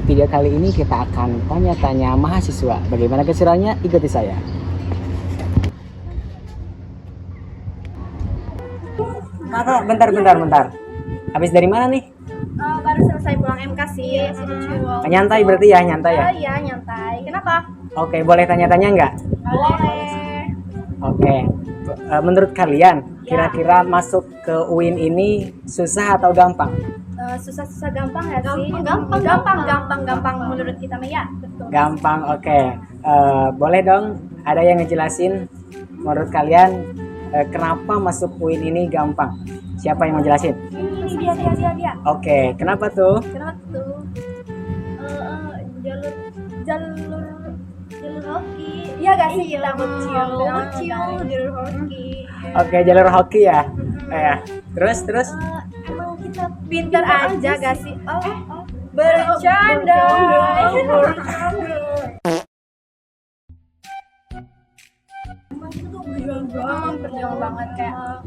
Di video kali ini kita akan tanya-tanya mahasiswa. Bagaimana keseruannya? Ikuti saya. Kakak, bentar. Habis dari mana nih? Baru selesai pulang MK sih. Nyantai berarti ya, nyantai ya? Iya, nyantai. Kenapa? Oke, boleh tanya-tanya nggak? Boleh. Oke. Menurut kalian, kira-kira masuk ke UIN ini susah atau gampang? Susah-susah gampang ya sih? Gampang menurut kita mah ya. Betul. Gampang, oke. Boleh dong, ada yang ngejelasin menurut kalian kenapa masuk UIN ini gampang? Siapa yang mau jelasin? Ini dia. Oke, kenapa tuh? Kenapa tuh? Jalur hoki. Iya gak sih? Kita bocil jalur hoki. Oke, jalur hoki ya. Terus? Emang kita pintar aja gak sih? Bercanda. Berjuang banget kayak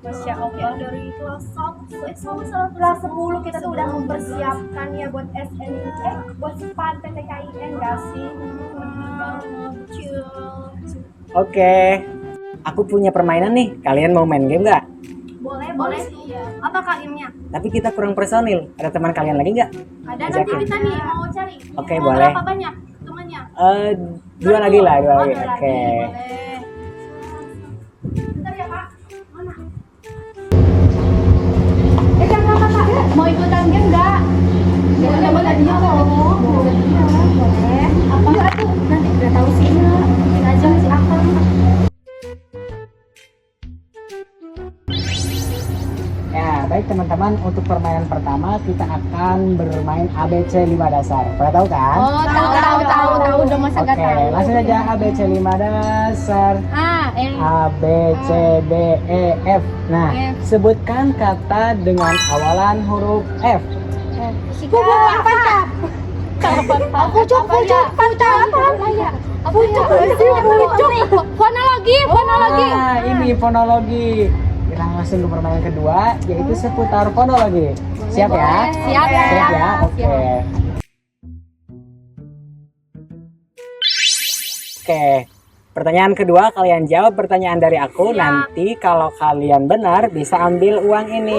Masya Allah dari kelas 10 kita tuh udah mempersiapkan ya buat buat SPAN PTKIN gak sih? Oke. Aku punya permainan nih. Kalian mau main game nggak? Boleh sih. Apa gamenya? Tapi kita kurang personil. Ada teman kalian lagi nggak? Ada, nanti Ajakin. kita nih mau cari. Oke, Mau boleh. berapa banyak temannya? Dua lagi lah. Dua Oke. lagi, boleh. Bentar ya Kak. Mana? Kakak, mau ikutan game nggak? Boleh tadinya kok. Boleh. Apa tuh? Nanti udah tahu sih. Kita aja si Akang. Ya, baik teman-teman, untuk permainan pertama kita akan bermain ABC 5 dasar. Pernah tahu kan? Tahu udah masa Oke, langsung aja ABC 5 dasar. A, B, C, D, E, F. Nah, sebutkan kata dengan awalan huruf F. Fonologi. Nah, ini fonologi. Kita langsung ke permainan kedua, yaitu seputar fonologi. Siap ya? Siap ya? Oke. Oke. Pertanyaan kedua, kalian jawab pertanyaan dari aku. Nanti kalau kalian benar bisa ambil uang ini.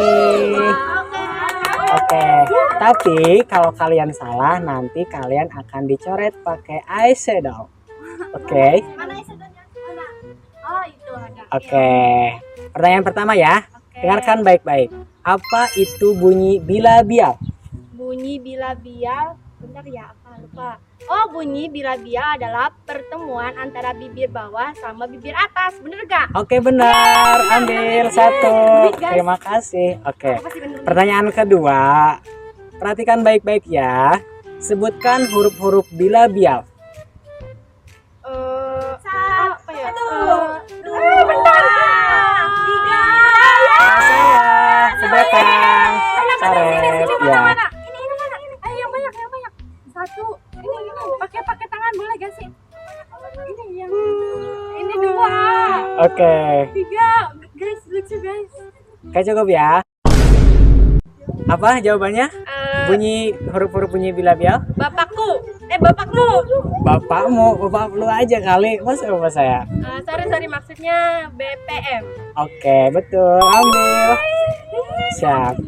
Oke. Tapi kalau kalian salah, nanti kalian akan dicoret pakai eyeshadow. Oke. Mana eyeshadownya? Mana? Oh, itu ada. Oke. Pertanyaan pertama ya. Dengarkan baik-baik. Apa itu bunyi bilabial? Bunyi bilabial. Bentar ya, apa lupa. Oh, bunyi bilabial adalah pertemuan antara bibir bawah sama bibir atas. Bener gak? Oke, benar. Ambil satu. Terima kasih. Oke. Pertanyaan kedua. Perhatikan baik-baik ya. Sebutkan huruf-huruf bilabial. Apa ya? Bentar. 3. Salah. Ke belakang. Coret. Ya. Ini mana? Ayo yang banyak. 1. Ini pakai tangan boleh gak sih? Ini 2. Oke. 3. Guys, lucu guys. Oke, cukup ya. Apa jawabannya? Bunyi huruf-huruf bunyi bilabial? Bapakmu. Bapak lu aja kali. Masa bapak saya? Sorry maksudnya BPM. Oke, betul. Ambil. Siap.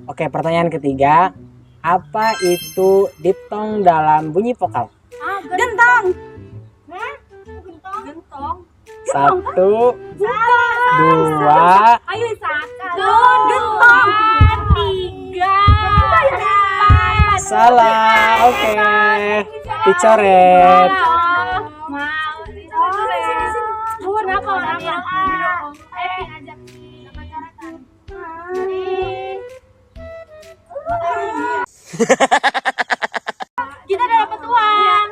Oke, pertanyaan ketiga. Apa itu diftong dalam bunyi vokal? Gentong. Gentong. 1, 2. Ayo gentong. 3. Salah. Oke. Dicoret. Mau dicoret. Warna apa? Kita udah dapat uang.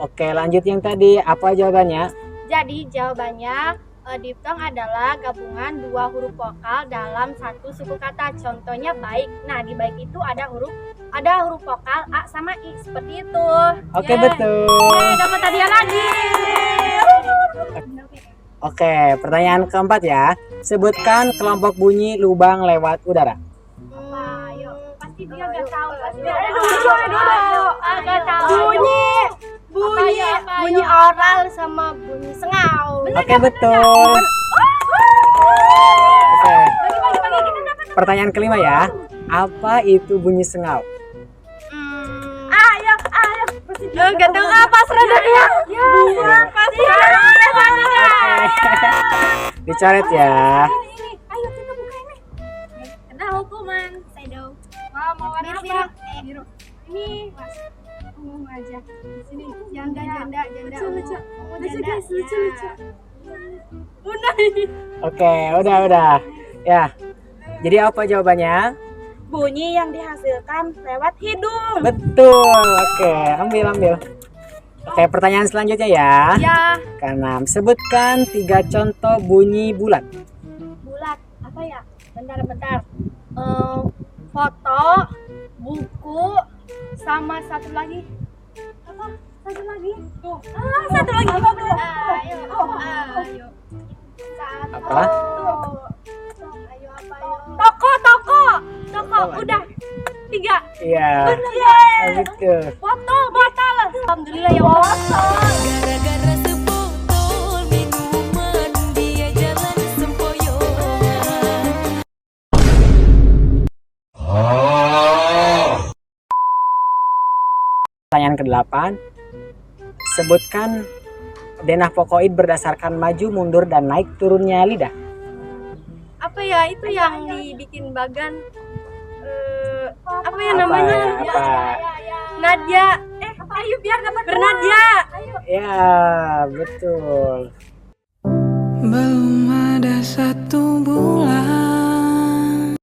Oke, lanjut yang tadi. Apa jawabannya? Jadi jawabannya diftong adalah gabungan dua huruf vokal dalam satu suku kata. Contohnya baik. Nah, di baik itu ada huruf vokal A sama I seperti itu. Oke, betul. Dapat hadiah lagi. Oke, pertanyaan keempat ya. Sebutkan kelompok bunyi lubang lewat udara. Ayo, pasti dia gak tahu. Gak tahu. Bunyi oral sama bunyi sengau. Oke, betul. Oke. Pertanyaan kelima ya. Apa itu bunyi sengau? Ayo. Gak tahu apa seragamnya. Dicoret ya. Ayo kita buka ini. Kena hukuman. Shadow. Mau warna apa? Biru. Ini mas. Umum aja. Di sini janda. Lucu. Lucu. Oke, udah. Ya. Jadi apa jawabannya? Bunyi yang dihasilkan lewat hidung. Betul. Oke, ambil. Oke, pertanyaan selanjutnya ya. Ya. Keenam, sebutkan 3 contoh bunyi bulat. Bulat apa ya? Bentar. Foto, buku, sama satu lagi. Apa? Satu lagi? Tuh. Satu lagi. Apa? Ayo. Apa? Ayo apa? Toko. Udah. 3. Iya. Yeay. Betul. Botol. Alhamdulillah ya Allah. Gara-gara sebotol minuman dia jalan sempoyongan. Pertanyaan ke-8. Sebutkan denah pokoid berdasarkan maju, mundur, dan naik turunnya lidah. Apa ya itu yang dibikin bagan? Apa ya namanya? Apa? Nadia. Ayo biar dapat Bernadia. Ya, betul. Belum ada 1 bulan.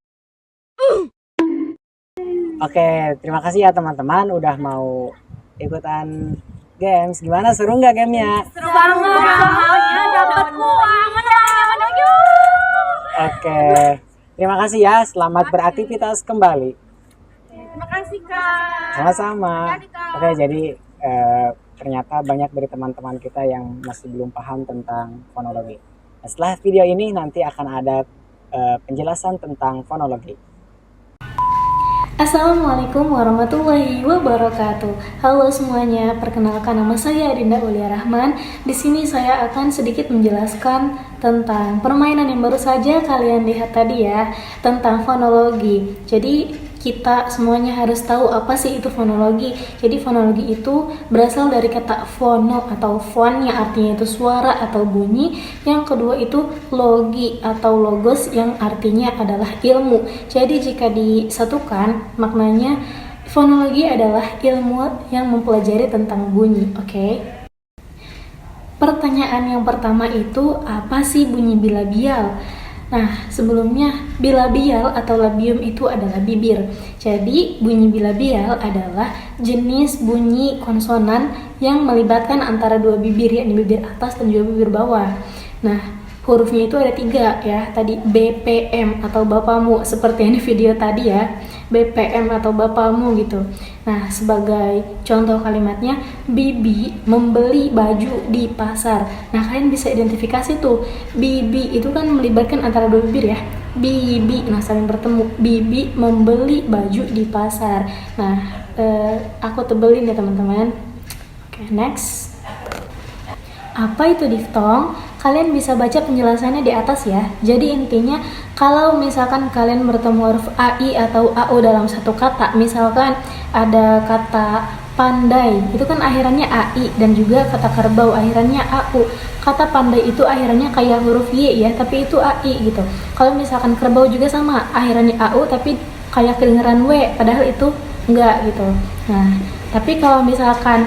Oke, terima kasih ya teman-teman udah mau ikutan games. Gimana, seru nggak gamenya? Seru banget. Dapat uang. Oke, terima kasih ya. Selamat beraktivitas kembali. Terima kasih Kak. Sama-sama. Oke, jadi ternyata banyak dari teman-teman kita yang masih belum paham tentang fonologi. Nah, setelah video ini nanti akan ada penjelasan tentang fonologi. Assalamualaikum warahmatullahi wabarakatuh. Halo semuanya, perkenalkan nama saya Dinda Aulia Rahman. Di sini saya akan sedikit menjelaskan tentang permainan yang baru saja kalian lihat tadi ya, tentang fonologi. Jadi kita semuanya harus tahu apa sih itu fonologi. Jadi fonologi itu berasal dari kata fono atau fon yang artinya itu suara atau bunyi. Yang kedua itu logi atau logos yang artinya adalah ilmu. Jadi jika disatukan maknanya fonologi adalah ilmu yang mempelajari tentang bunyi. Oke. Pertanyaan yang pertama itu apa sih bunyi bilabial? Nah, sebelumnya bilabial atau labium itu adalah bibir. Jadi, bunyi bilabial adalah jenis bunyi konsonan yang melibatkan antara 2 bibir, yakni bibir atas dan juga bibir bawah. Nah, hurufnya itu ada 3 ya. Tadi BPM atau bapamu, seperti yang di video tadi ya. BPM atau bapamu gitu. Nah, sebagai contoh kalimatnya, Bibi membeli baju di pasar. Nah, kalian bisa identifikasi tuh. Bibi itu kan melibatkan antara 2 bibir ya. Bibi, nah saling bertemu. Bibi membeli baju di pasar. Nah, aku tebelin ya teman-teman. Oke, next. Apa itu diftong? Kalian bisa baca penjelasannya di atas ya. Jadi intinya kalau misalkan kalian bertemu huruf AI atau AU dalam satu kata, misalkan ada kata pandai, itu kan akhirannya AI, dan juga kata kerbau akhirannya AU. Kata pandai itu akhirannya kayak huruf Y ya, tapi itu AI gitu. Kalau misalkan kerbau juga sama, akhirannya AU tapi kayak kedengeran W, padahal itu enggak gitu. Nah, tapi kalau misalkan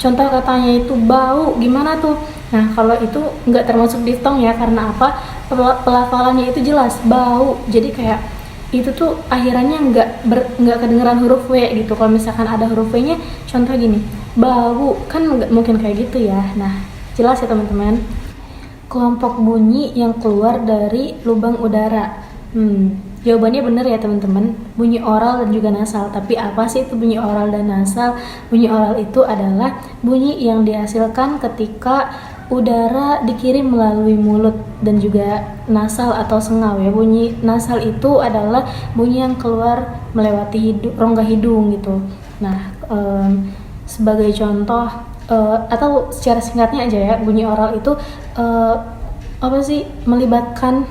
contoh katanya itu bau, gimana tuh? Nah, kalau itu nggak termasuk diftong ya, karena apa? Pelafalannya itu jelas, bau. Jadi kayak itu tuh akhirannya nggak kedengeran huruf W gitu. Kalau misalkan ada huruf W-nya, contoh gini, bau, kan nggak mungkin kayak gitu ya. Nah, jelas ya teman-teman. Kelompok bunyi yang keluar dari lubang udara. Jawabannya benar ya teman-teman, bunyi oral dan juga nasal. Tapi apa sih itu bunyi oral dan nasal? Bunyi oral itu adalah bunyi yang dihasilkan ketika udara dikirim melalui mulut dan juga nasal atau sengau ya. Bunyi nasal itu adalah bunyi yang keluar melewati rongga hidung gitu. Nah, sebagai contoh atau secara singkatnya aja ya, bunyi oral itu apa sih, melibatkan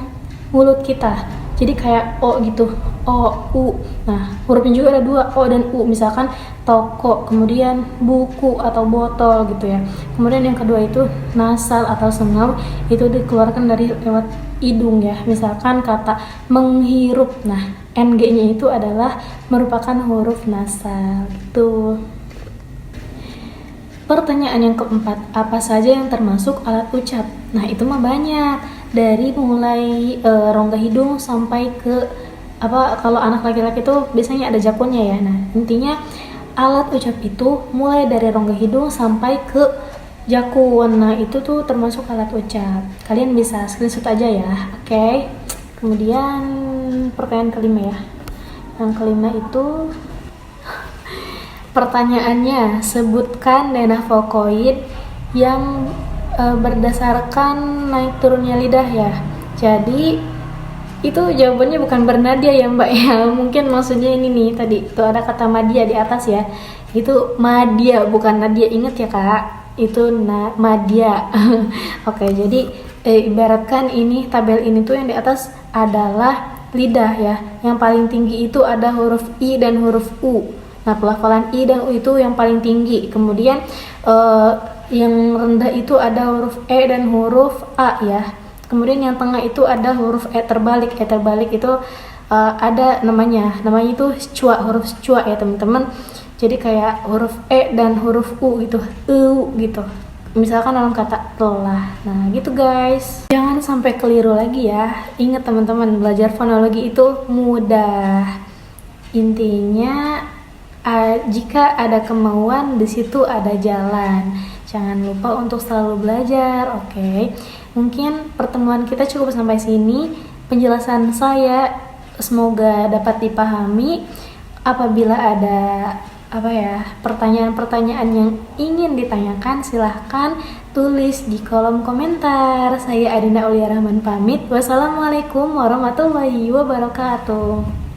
mulut kita. Jadi kayak O gitu, O, U. Nah, hurufnya juga ada dua, O dan U. Misalkan toko, kemudian buku atau botol gitu ya. Kemudian yang kedua itu nasal atau sengau, itu dikeluarkan dari lewat hidung ya. Misalkan kata menghirup. Nah, NG-nya itu adalah merupakan huruf nasal gitu. Pertanyaan yang keempat, apa saja yang termasuk alat ucap? Nah, itu mah banyak. Dari mulai rongga hidung sampai ke kalau anak laki-laki tuh biasanya ada jakunnya ya. Nah, intinya alat ucap itu mulai dari rongga hidung sampai ke jakun. Nah, itu tuh termasuk alat ucap. Kalian bisa screenshot aja ya. Oke. Kemudian pertanyaan kelima ya. Yang kelima itu pertanyaannya, sebutkan denah vokoid yang berdasarkan naik turunnya lidah ya. Jadi itu jawabannya bukan bernadia ya Mbak ya. Mungkin maksudnya ini nih, tadi itu ada kata madia di atas ya. Itu madia bukan nadia, inget ya Kak. Itu madia. Oke, jadi ibaratkan ini tabel ini tuh yang di atas adalah lidah ya. Yang paling tinggi itu ada huruf I dan huruf U. Nah, pelafalan I dan U itu yang paling tinggi. Kemudian yang rendah itu ada huruf E dan huruf A ya. Kemudian yang tengah itu ada huruf E terbalik. E terbalik itu ada namanya itu cua, huruf cua ya teman-teman. Jadi kayak huruf E dan huruf U gitu, gitu. Misalkan dalam kata telah. Nah, gitu guys. Jangan sampai keliru lagi ya. Ingat teman-teman, belajar fonologi itu mudah. Intinya jika ada kemauan, di situ ada jalan. Jangan lupa untuk selalu belajar, oke? Mungkin pertemuan kita cukup sampai sini. Penjelasan saya semoga dapat dipahami. Apabila ada pertanyaan-pertanyaan yang ingin ditanyakan, silahkan tulis di kolom komentar. Saya Adinda Aulia Rahman pamit. Wassalamualaikum warahmatullahi wabarakatuh.